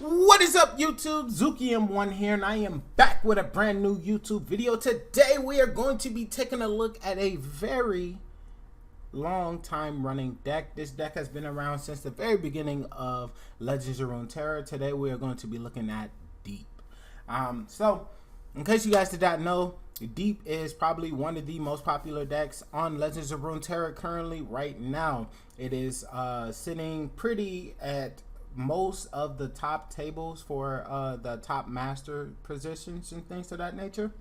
What is up, YouTube? Zuki M1 here, and I am back with a brand new YouTube video. Today we are going to be taking a look at a very long time running deck. This deck has been around since the very beginning of Legends of Runeterra. Today we are going to be looking at Deep. So in case you guys did not know, Deep is probably one of the most popular decks on Legends of Runeterra currently right now. It is sitting pretty at most of the top tables for the top master positions and things of that nature.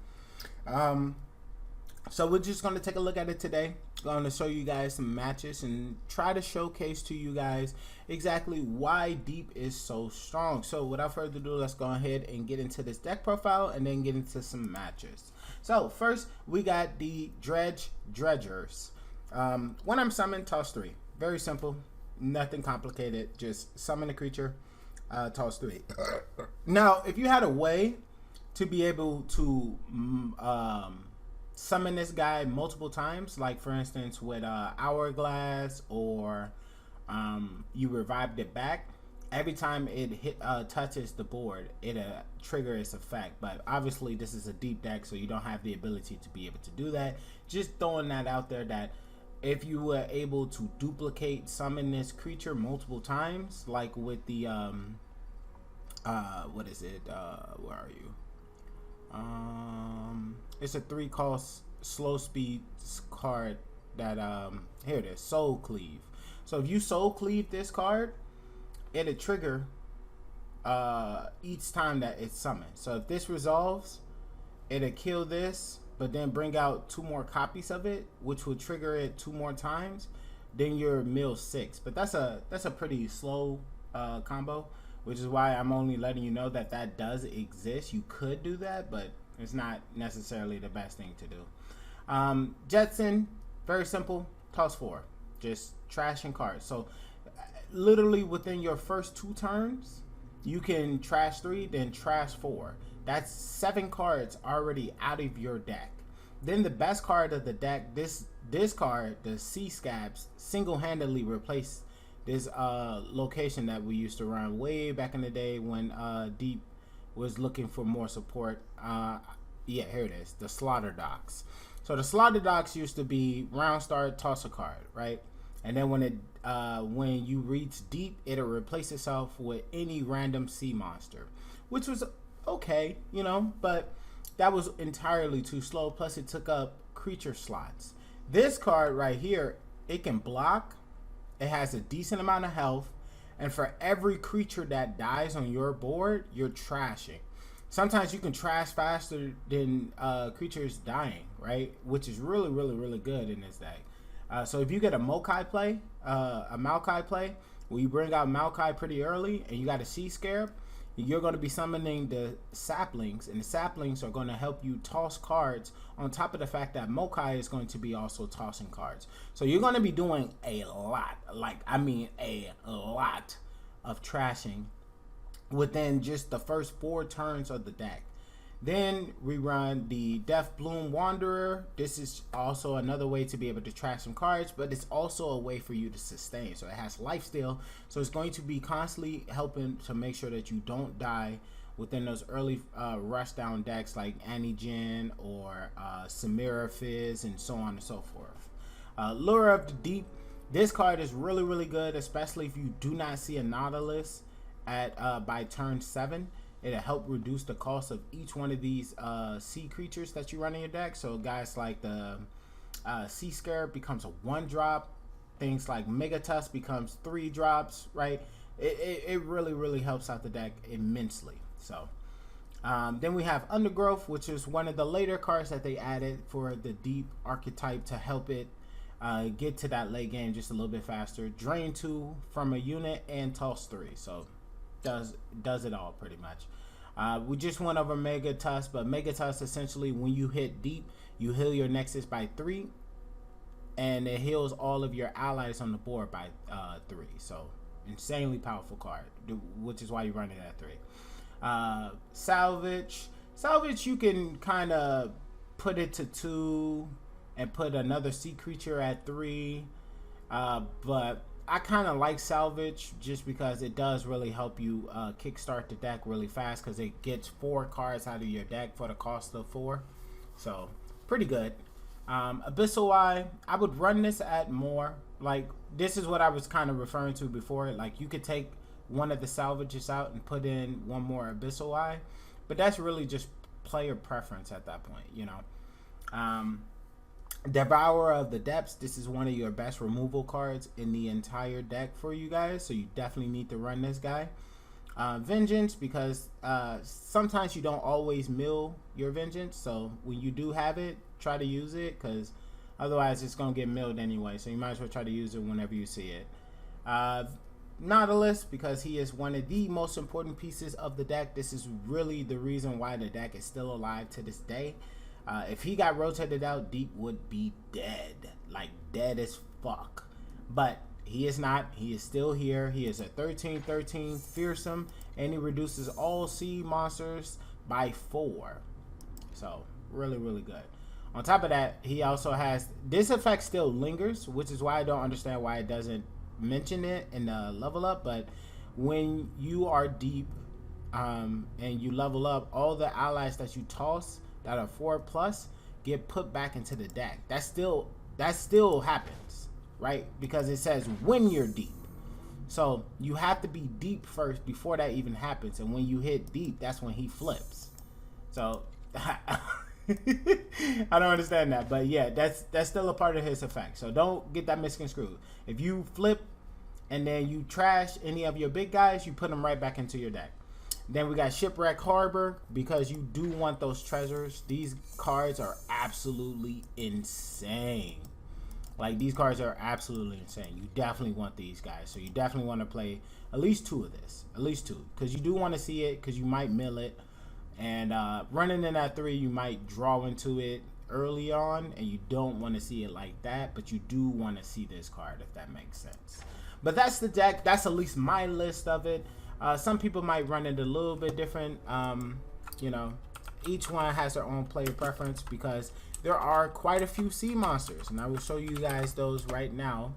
So we're just going to take a look at it today. Going to show you guys some matches and try to showcase to you guys exactly why Deep is so strong. So without further ado, let's go ahead and get into this deck profile and then get into some matches. So first we got the Dredgers. When I'm summoned, toss 3. Very simple. Nothing complicated, just summon a creature, toss 3. Now, if you had a way to be able to summon this guy multiple times, like for instance with Hourglass, or you revived it back, every time it touches the board, it trigger its effect. But obviously this is a deep deck, so you don't have the ability to be able to do that. Just throwing that out there, that if you were able to duplicate summon this creature multiple times, like with the what is it, where are you, it's a 3-cost slow speed card that here it is, Soul Cleave. So if you Soul Cleave this card, it'll trigger each time that it's summoned. So if this resolves, it'll kill this, but then bring out 2 more copies of it, which will trigger it 2 more times. Then you're mill 6. But that's a pretty slow combo, which is why I'm only letting you know that that does exist. You could do that, but it's not necessarily the best thing to do. Jetson, very simple, toss 4, just trashing cards. So literally within your first 2 turns, you can trash 3, then trash 4. That's 7 cards already out of your deck. Then the best card of the deck, this card, the Sea Scabs, single-handedly replaced this location that we used to run way back in the day when Deep was looking for more support. Yeah, here it is, the Slaughter Docks. So the Slaughter Docks used to be round start, toss a card, right? And then when you reach Deep, it'll replace itself with any random sea monster, which was okay, you know, but that was entirely too slow. Plus it took up creature slots. This card right here, it can block, it has a decent amount of health, and for every creature that dies on your board, you're trashing. Sometimes you can trash faster than creatures dying, right? Which is really, really, really good in this deck. So if you get a maokai play, where you bring out maokai pretty early and you got a Sea Scarab, you're going to be summoning the saplings, and the saplings are going to help you toss cards, on top of the fact that maokai is going to be also tossing cards. So you're going to be doing a lot, like I mean a lot of trashing within just the first 4 turns of the deck. Then we run the Death Bloom Wanderer. This is also another way to be able to trash some cards, but it's also a way for you to sustain. So it has lifesteal, so it's going to be constantly helping to make sure that you don't die within those early rush down decks like Anigen or Samira Fizz and so on and so forth. Lure of the Deep. This card is really, really good, especially if you do not see a Nautilus at by turn 7. It'll help reduce the cost of each one of these sea creatures that you run in your deck. So guys like the Sea Scarab becomes a 1-drop. Things like Megatusk becomes 3 drops, right? It really, really helps out the deck immensely. So then we have Undergrowth, which is one of the later cards that they added for the Deep archetype to help it get to that late game just a little bit faster. Drain 2 from a unit and toss 3. So does it all pretty much. We just went over Megatusk, but Megatusk essentially, when you hit Deep, you heal your Nexus by 3, and it heals all of your allies on the board by 3. So insanely powerful card, which is why you run it at 3. Salvage, you can kind of put it to 2 and put another sea creature at 3, but I kind of like salvage just because it does really help you kickstart the deck really fast, because it gets 4 cards out of your deck for the cost of 4. So pretty good. Abyssal Eye, I would run this at more. Like, this is what I was kind of referring to before. Like, you could take one of the salvages out and put in one more Abyssal Eye, but that's really just player preference at that point, you know. Devourer of the Depths, this is one of your best removal cards in the entire deck for you guys, so you definitely need to run this guy. Vengeance, because sometimes you don't always mill your Vengeance, so when you do have it, try to use it, because otherwise it's going to get milled anyway, so you might as well try to use it whenever you see it. Nautilus, because he is one of the most important pieces of the deck. This is really the reason why the deck is still alive to this day. If he got rotated out, Deep would be dead. Like, dead as fuck. But he is not. He is still here. He is a 13/13 fearsome, and he reduces all sea monsters by 4. So, really, really good. On top of that, he also has... This effect still lingers, which is why I don't understand why it doesn't mention it in the level up. But when you are deep and you level up, all the allies that you toss that are 4+ get put back into the deck. That still happens, right? Because it says when you're deep. So you have to be deep first before that even happens. And when you hit deep, that's when he flips. So I don't understand that. But yeah, that's still a part of his effect. So don't get that misconstrued. If you flip and then you trash any of your big guys, you put them right back into your deck. Then we got Shipwreck Harbor, because you do want those treasures. These cards are absolutely insane. Like, these cards are absolutely insane. You definitely want these guys. So you definitely want to play at least 2 of this. At least 2. Because you do want to see it, because you might mill it. And running in at 3, you might draw into it early on. And you don't want to see it like that. But you do want to see this card, if that makes sense. But that's the deck. That's at least my list of it. Some people might run it a little bit different. You know, each one has their own player preference, because there are quite a few sea monsters, and I will show you guys those right now.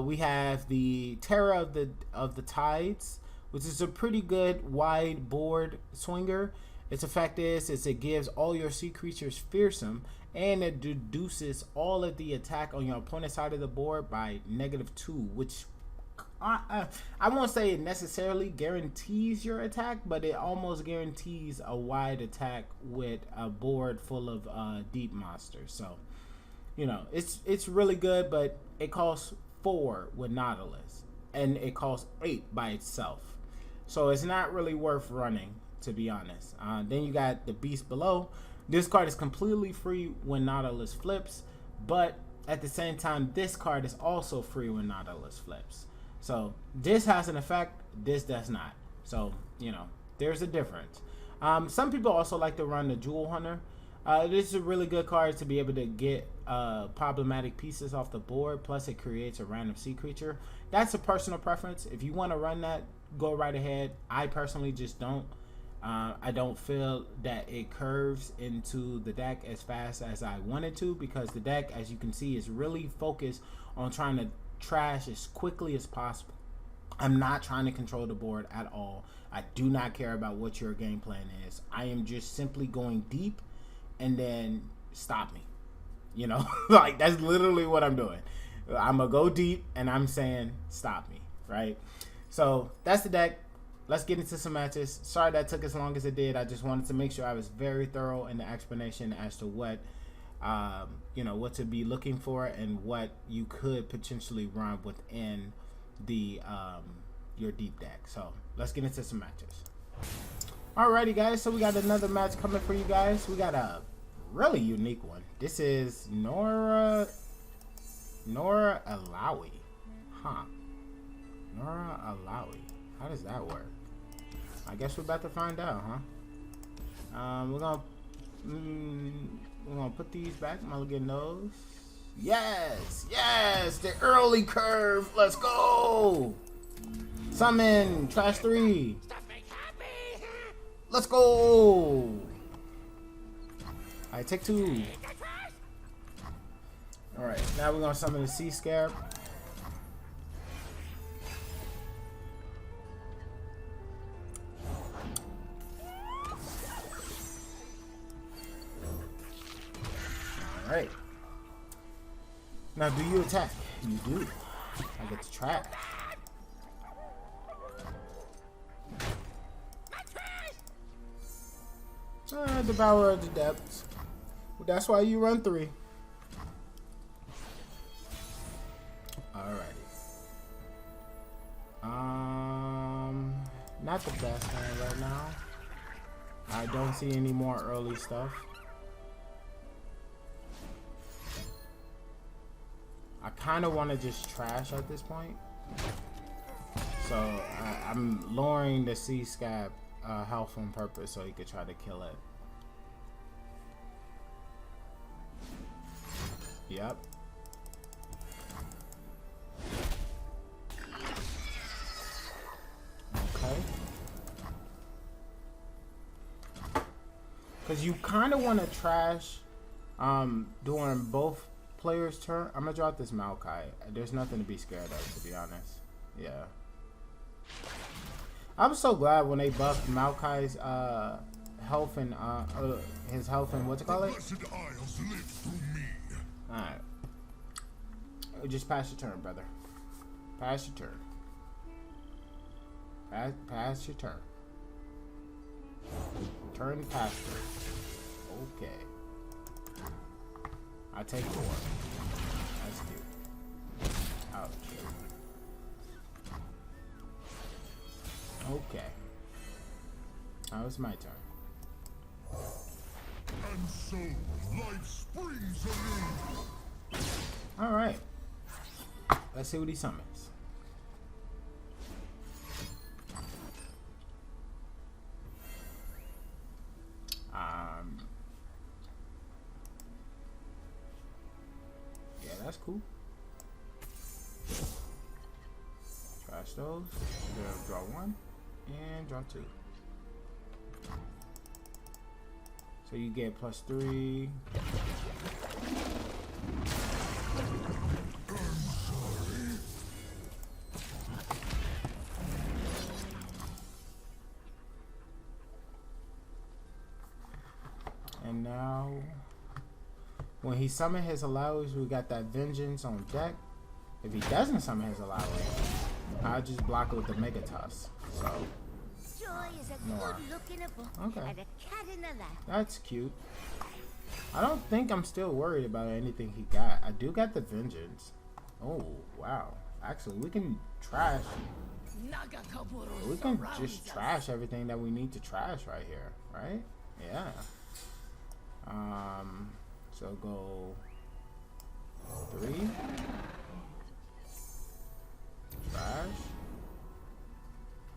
We have the Terror of the Tides, which is a pretty good wide board swinger. Its effect is it gives all your sea creatures fearsome, and it reduces all of the attack on your opponent's side of the board by -2, which I won't say it necessarily guarantees your attack, but it almost guarantees a wide attack with a board full of deep monsters. So, you know, it's really good, but it costs 4 with Nautilus, and it costs 8 by itself. So it's not really worth running, to be honest. Then you got the Beast Below. This card is completely free when Nautilus flips, but at the same time, this card is also free when Nautilus flips. So this has an effect, this does not. So, you know, there's a difference. Some people also like to run the Jewel Hunter. This is a really good card to be able to get problematic pieces off the board. Plus, it creates a random sea creature. That's a personal preference. If you want to run that, go right ahead. I personally just don't. I don't feel that it curves into the deck as fast as I wanted to, because the deck, as you can see, is really focused on trying to trash as quickly as possible. I'm not trying to control the board at all. I do not care about what your game plan is. I am just simply going deep and then stop me. You know, like, that's literally what I'm doing. I'm gonna go deep and I'm saying stop me, right? So that's the deck. Let's get into some matches. Sorry that took as long as it did. I just wanted to make sure I was very thorough in the explanation as to what you know, what to be looking for and what you could potentially run within the your deep deck. So let's get into some matches. Alrighty, guys, so we got another match coming for you guys. We got a really unique one. This is Nora Alawi. Nora Alawi. How does that work? I guess we're about to find out, huh? We're gonna put these back. Mulligan nose. Yes, yes, the early curve. Let's go. Summon trash 3. Let's go. Alright, take 2. Alright, now we're gonna summon the Sea Scarab. Alright. Now, do you attack? You do. I get to trash. Devourer of the Depths. Well, that's why you run 3. Alrighty. Not the best hand right now. I don't see any more early stuff. I kind of want to just trash at this point. So I'm lowering the sea scab health on purpose so he could try to kill it. Yep. Okay. Because you kind of want to trash during both players' turn. I'm gonna drop this maokai. There's nothing to be scared of, to be honest. Yeah. I'm so glad when they buffed maokai's health and his health and what's it called? Alright. Just pass your turn, brother. Pass your turn. Pass your turn. Turn past her. Okay. I take 4. That's cute. Ouch. Okay. Now it's my turn. And so life springs anew. Alright. Let's see what he summons. Yeah, that's cool. Trash those. Draw 1 and draw 2. So you get +3. And now, when he summon his allowers, we got that vengeance on deck. If he doesn't summon his allowers, I'll just block it with the Mega Toss. So, Joy is a good look in a book okay. and a cat in a lap. That's cute. I don't think I'm still worried about anything he got. I do got the vengeance. Oh, wow. Actually, we can trash. We can just trash everything that we need to trash right here, right? Yeah. So go 3. Trash.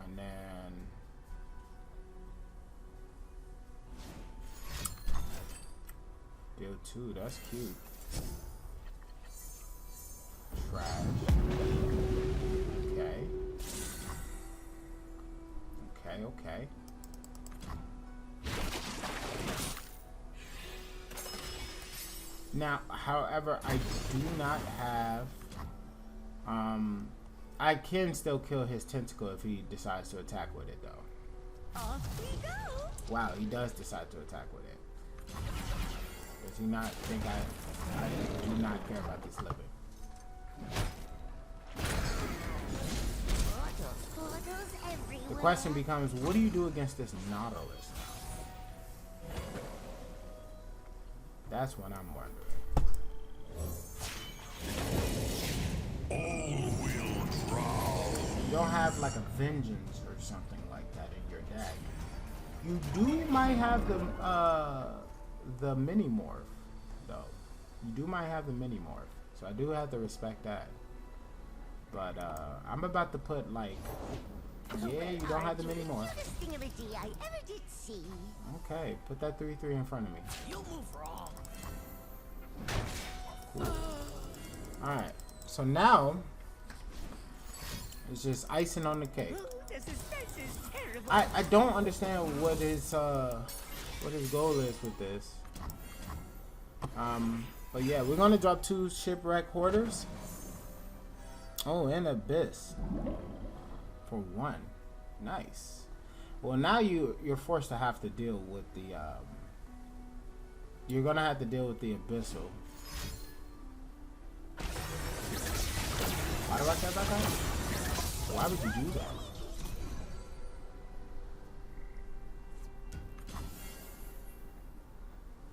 And then deal 2, that's cute. Trash. Okay. Okay. Now, however, I do not have I can still kill his tentacle if he decides to attack with it though. Off we go. Wow, he does decide to attack with it. Does he not think I do not care about this living? Portals everywhere. The question becomes, what do you do against this Nautilus now? That's what I'm wondering. All will drown. You don't have like a vengeance or something like that in your deck. You might have the mini morph though. You might have the mini morph, so I do have to respect that. But I'm about to put like, yeah, you don't have the mini morph. Cutest thing of a D I ever did see. Okay, put that 3/3 in front of me. You move wrong. Cool. All right. So now it's just icing on the cake. The suspense is terrible. I don't understand what his goal is with this. But yeah, we're gonna drop 2 shipwreck hoarders. Oh, and abyss for 1. Nice. Well, now you're forced to have to deal with the you're gonna have to deal with the abyssal. Why do I care about that? Why would you do that?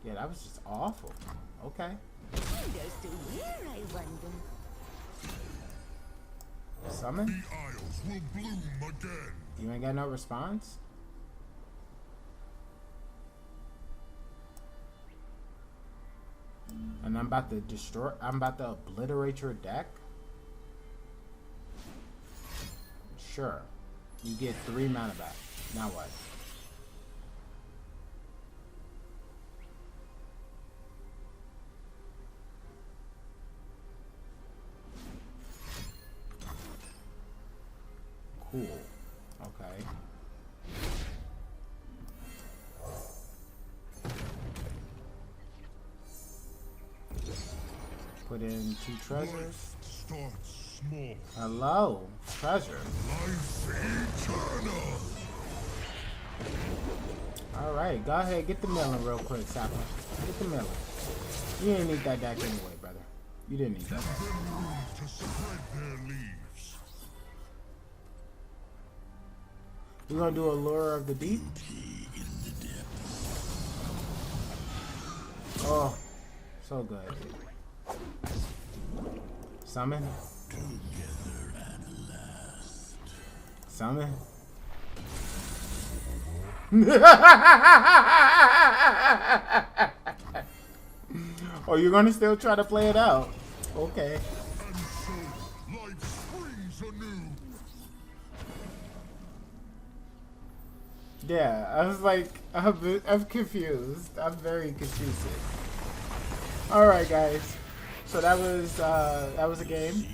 Yeah, that was just awful. Okay. Wonders to where, I wonder. Summon? The Isles will bloom again. You ain't got no response? And I'm about to obliterate your deck? Sure. You get 3 mana back. Now what? Cool. Okay. Put in 2 treasures. Starts small. Hello, treasure. Life eternal. Alright, go ahead, get the milling real quick, Sapper. Get the milling. You didn't need that deck anyway, brother. You didn't need that deck. Give them room to spread their leaves. We're gonna do a lure of the deep. Oh, so good. Summon. Summon. Oh, you're gonna still try to play it out? Okay. And so, life springs anew. Yeah, I was like, I'm confused. I'm very confused. All right, guys. So that was a game.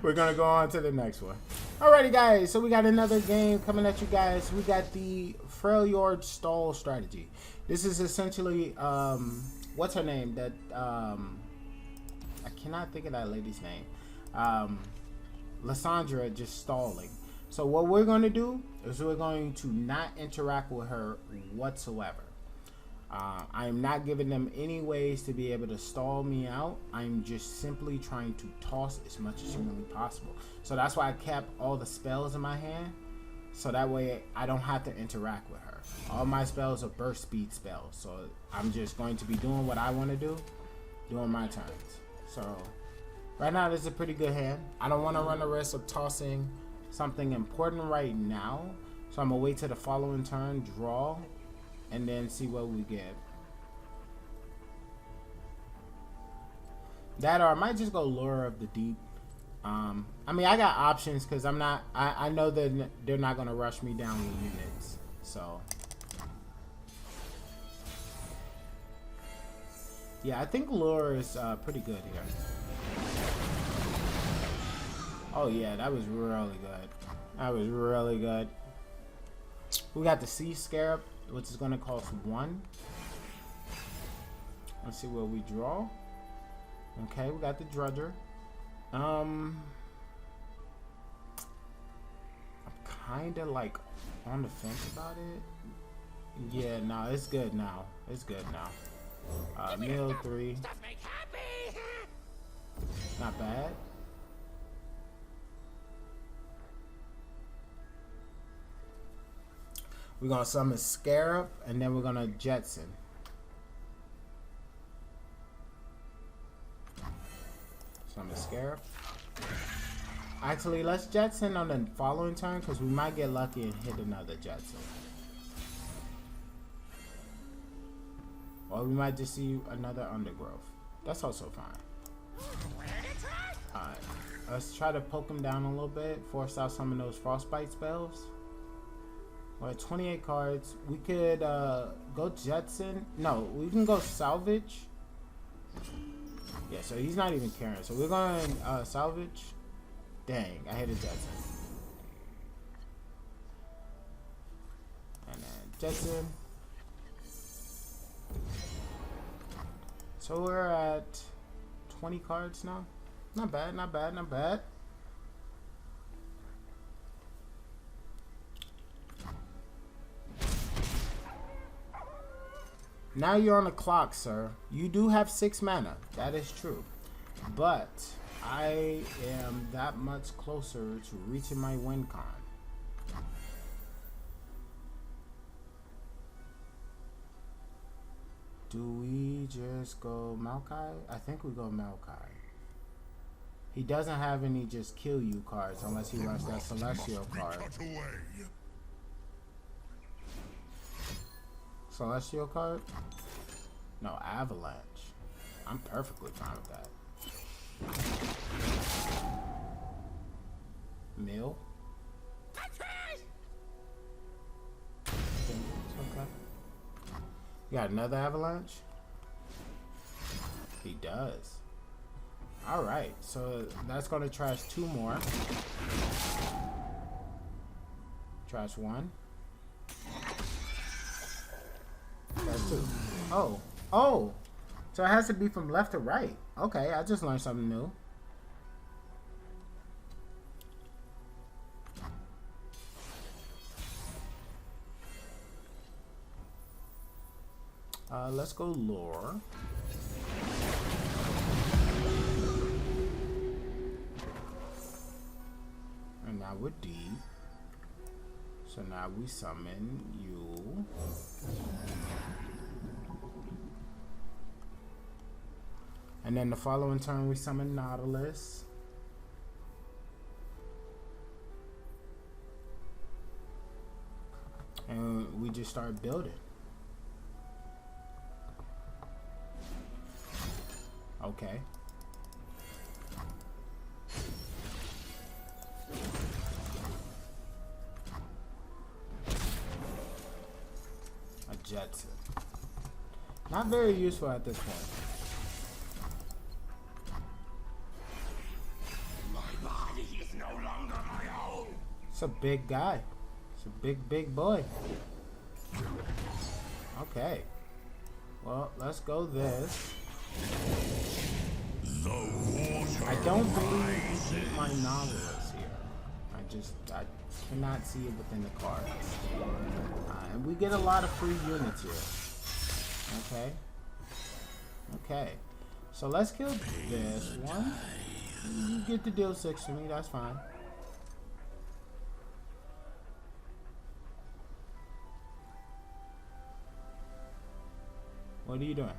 We're gonna go on to the next one. Alrighty, guys. So we got another game coming at you guys. We got the Freljord stall strategy. This is essentially what's her name? That I cannot think of that lady's name. Lysandra just stalling. So what we're going to do is we're going to not interact with her whatsoever. I am not giving them any ways to be able to stall me out. I'm just simply trying to toss as much as humanly possible. So that's why I kept all the spells in my hand. So that way I don't have to interact with her. All my spells are burst speed spells. So I'm just going to be doing what I want to do, doing my turns. So right now this is a pretty good hand. I don't want to run the risk of tossing something important right now. So I'm going to wait till the following turn, draw, and then see what we get. That or I might just go Lure of the Deep. I mean, I got options because I know that they're not going to rush me down with units. So, yeah, I think Lure is pretty good here. Oh, yeah, that was really good. That was really good. We got the Sea Scarab, which is going to cost 1. Let's see what we draw. Okay, we got the Drudger. I'm kind of like on the fence about it. Yeah, no, it's good now. It's good now. Meal 3. Not bad. We're gonna summon Scarab, and then we're gonna Jetson. Summon Scarab. Actually, let's Jetson on the following turn because we might get lucky and hit another Jetson. Or we might just see another Undergrowth. That's also fine. Alright, let's try to poke him down a little bit, force out some of those Frostbite spells. We're at 28 cards. We could go Jetson. No, we can go Salvage. Yeah, so he's not even caring. So we're going Salvage. Dang, I hit a Jetson. And then Jetson. So we're at 20 cards now. Not bad, not bad, not bad. Now you're on the clock, sir. You do have 6 mana. That is true. But I am that much closer to reaching my win con. Do we just go Maokai? I think we go Maokai. He doesn't have any just kill you cards unless he runs that Celestial card. Celestial card? No, Avalanche. I'm perfectly fine with that. Mill? Okay. You got another Avalanche? He does. Alright, so that's going to trash 2 more. Trash 1. Trash 2. Oh. Oh! So it has to be from left to right. Okay, I just learned something new. Let's go lore. And now we're deep. So now we summon you. And then the following turn we summon Nautilus. And we just start building. Okay. A Jetson. Not very useful at this point. My body is no longer my own. It's a big guy. It's a big boy. Okay. Well, let's go this. I don't believe you keep my Nautilus here. I cannot see it within the cards. And we get a lot of free units here. Okay. Okay. So let's kill this one. You get to deal 6 to me, that's fine. What are you doing?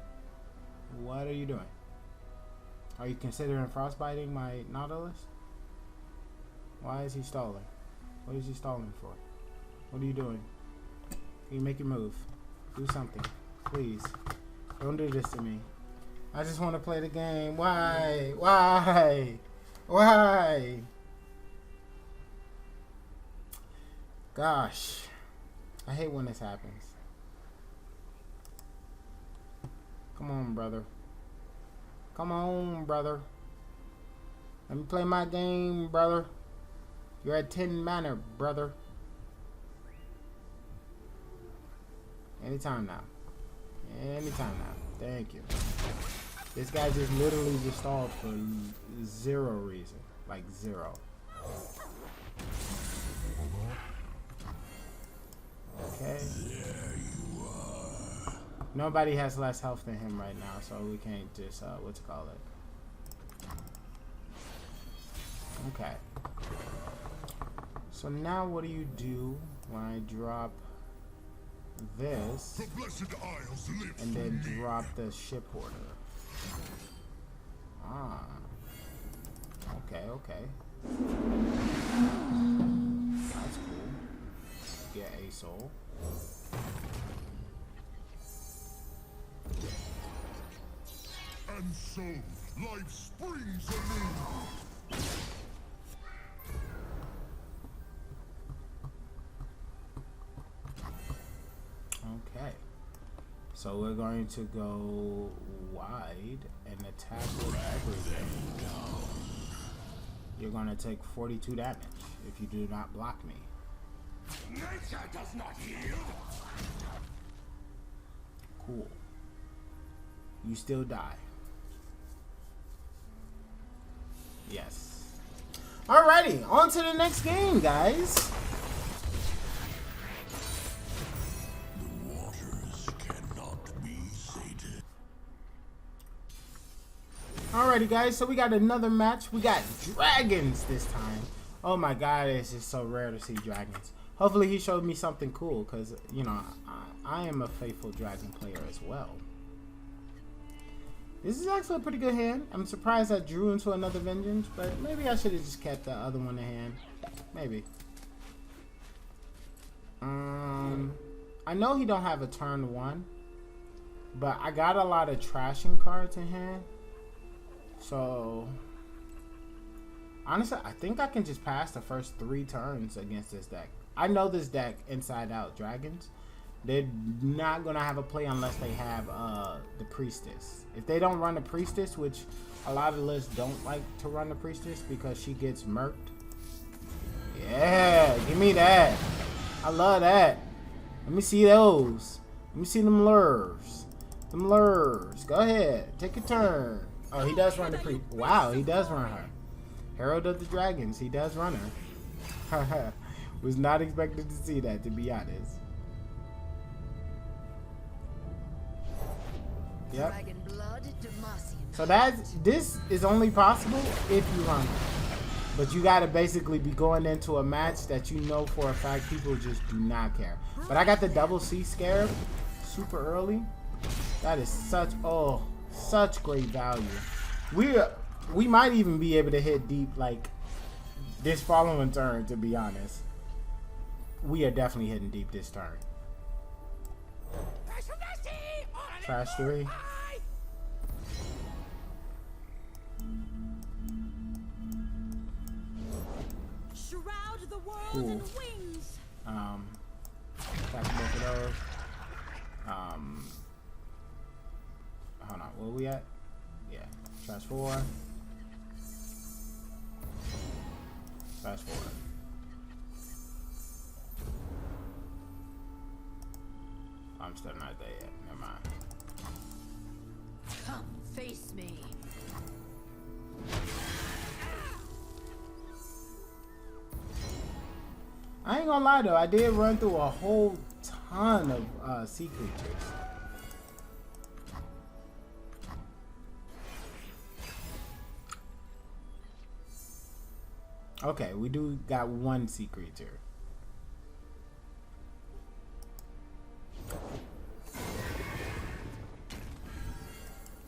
What are you doing? Are you considering frostbiting my Nautilus? Why is he stalling? What is he stalling for? What are you doing? Can you make your move? Do something. Please. Don't do this to me. I just want to play the game. Why? Why? Why? Gosh. I hate when this happens. Come on, brother. Come on, brother. Let me play my game, brother. You're at 10 mana, brother. Anytime now. Anytime now. Thank you. This guy just literally just stalled for 0 reason. Like 0. Okay. Nobody has less health than him right now, so we can't just, what's it called it? Okay. So now what do you do when I drop this and then drop the ship order? Ah. Okay, okay. That's cool. Get a soul. And so, life springs anew. Okay. So we're going to go wide and attack with everything. You're going to take 42 damage if you do not block me. Nature does not yield. Cool. You still die. Yes. Alrighty, on to the next game, guys. The waters cannot be Alrighty, guys. So we got another match. We got dragons this time. Oh my god, it's just so rare to see dragons. Hopefully he showed me something cool, because, you know, I am a faithful dragon player as well. This is actually a pretty good hand. I'm surprised I drew into another vengeance, but maybe I should have just kept the other one in hand. Maybe. I know he don't have a turn 1, but I got a lot of trashing cards in hand. So, honestly, I think I can just pass the first 3 turns against this deck. I know this deck inside out. Dragons, they're not going to have a play unless they have the Priestess. If they don't run the Priestess, which a lot of lists don't like to run the Priestess because she gets murked. Yeah, give me that. I love that. Let me see those. Let me see them lures. Them lures. Go ahead. Take a turn. Oh, he does run the Priest. Wow, he does run her. Herald of the Dragons. He does run her. Was not expected to see that, to be honest. Yep. So this is only possible if you run her. But you gotta basically be going into a match that you know for a fact people just do not care. But I got the double C Scarab super early. That is such great value. We might even be able to hit deep like this following turn, to be honest. We are definitely hitting deep this turn. Trash 3. Cool. Attack both of those. Hold on, where we at? Yeah, trash 4. Trash 4. I'm still not there yet. Never mind. Come face me. I ain't gonna lie though, I did run through a whole ton of sea creatures. Okay, we do got 1 sea creature.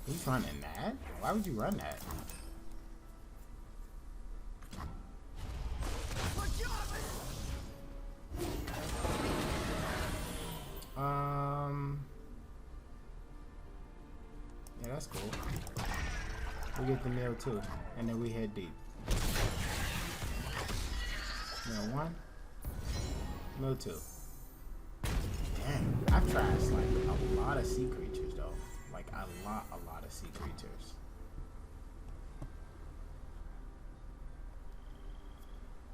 Who's running that? Why would you run that? Yeah, that's cool. We get the nail too, and then we head deep. Nail 1, nail 2. Dang, I've trashed like a lot of sea creatures though. Like a lot of sea creatures.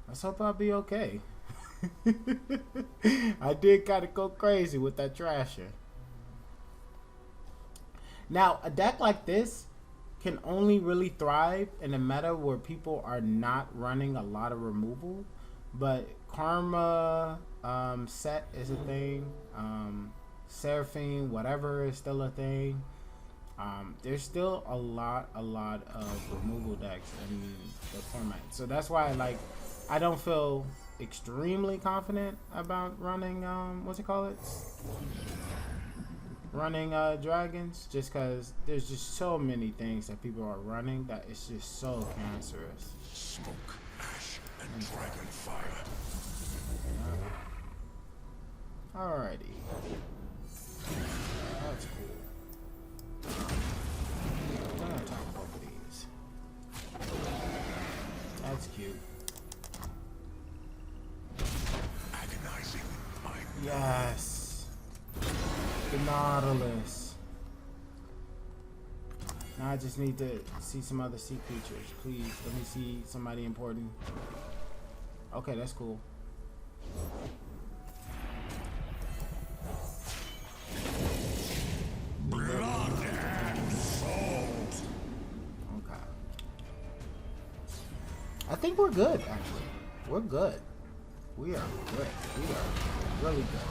Let's hope I'll be okay. I did kind of go crazy with that trasher. Now, a deck like this can only really thrive in a meta where people are not running a lot of removal. But Karma set is a thing. Seraphine, whatever, is still a thing. There's still a lot of removal decks in the format. So that's why I don't feel extremely confident about running running dragons, just because there's just so many things that people are running that it's just so cancerous. Smoke, ash, and dragon fire. Alrighty. That's cool. I'm gonna attack both of these. That's cute. Agonizing mind. Yes. The Nautilus. Now I just need to see some other sea creatures. Please, let me see somebody important. Okay, that's cool. Blood and salt. Okay. I think we're good, actually. We're good. We are good. We are really good.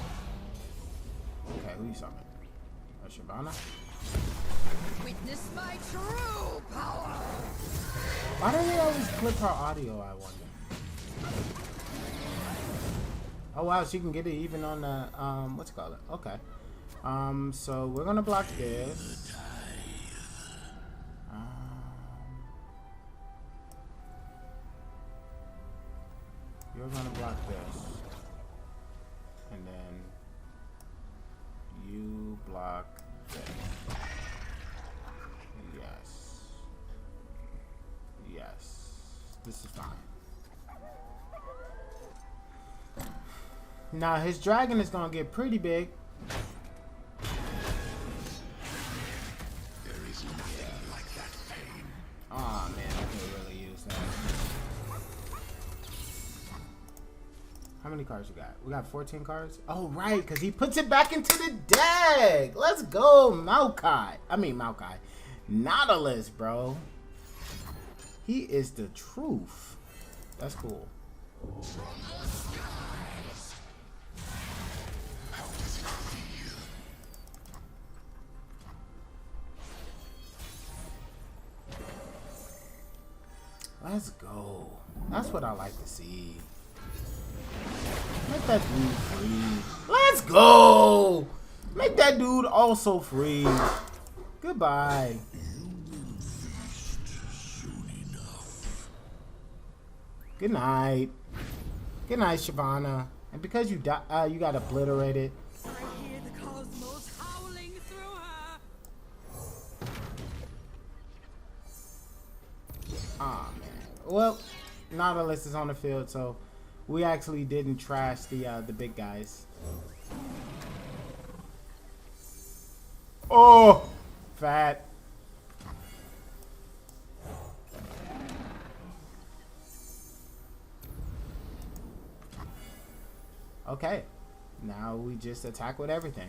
Okay, who you summon? Shabana? Witness my true power. Why do they always clip her audio, I wonder? Oh wow, she can get it even on the what's it called? Okay. So we're gonna block this. You're gonna block this. And then you block this. Yes. Yes. This is fine. Now his dragon is gonna get pretty big. There is nothing like that pain. Oh man, I could really use that. How many cards we got? We got 14 cards? Oh right, because he puts it back into the deck. Let's go, maokai. I mean maokai. Nautilus, bro. He is the truth. That's cool. Let's go. That's what I like to see. Make that dude free. Let's go. Make that dude also free. Goodbye. Good night. Good night, Shyvana. And because you you got obliterated. I hear the cosmos howling through her. Ah man. Well, Nautilus is on the field, so we actually didn't trash the big guys. Oh, fat. Okay, now we just attack with everything.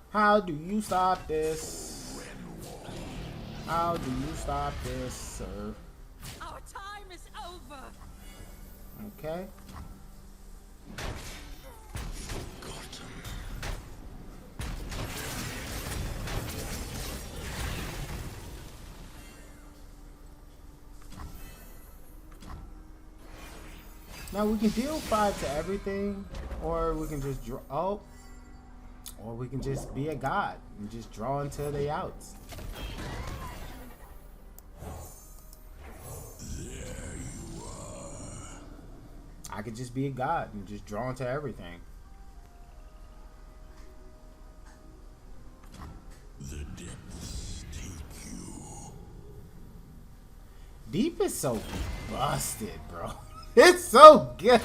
How do you stop this? How do you stop this, sir? Our time is over. Okay. Now we can deal 5 to everything, or we can just draw. Oh, or we can just be a god and just draw until they outs. There you are. I could just be a god and just draw into everything. The depths take you. Deep is so busted, bro. It's so good.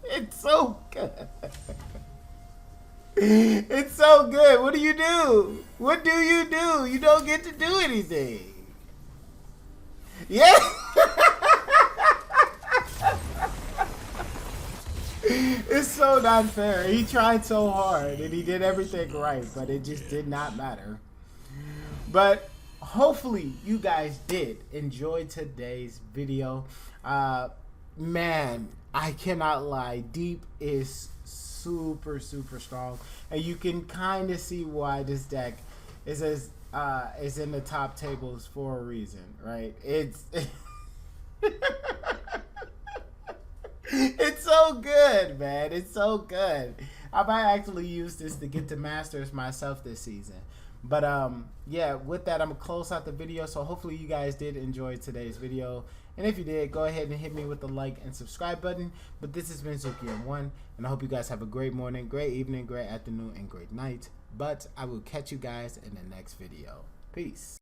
It's so good. It's so good. What do you do? What do you do? You don't get to do anything. Yeah. It's so not fair. He tried so hard and he did everything right, but it just did not matter. But hopefully you guys did enjoy today's video. Man, I cannot lie. Deep is super strong, and you can kind of see why this deck is is in the top tables for a reason, right? It's it's so good, man. It's so good. I might actually use this to get to Masters myself this season. But yeah, with that, I'm gonna close out the video. So hopefully you guys did enjoy today's video. And if you did, go ahead and hit me with the like and subscribe button. But this has been Zuki M1, and I hope you guys have a great morning, great evening, great afternoon, and great night. But I will catch you guys in the next video. Peace.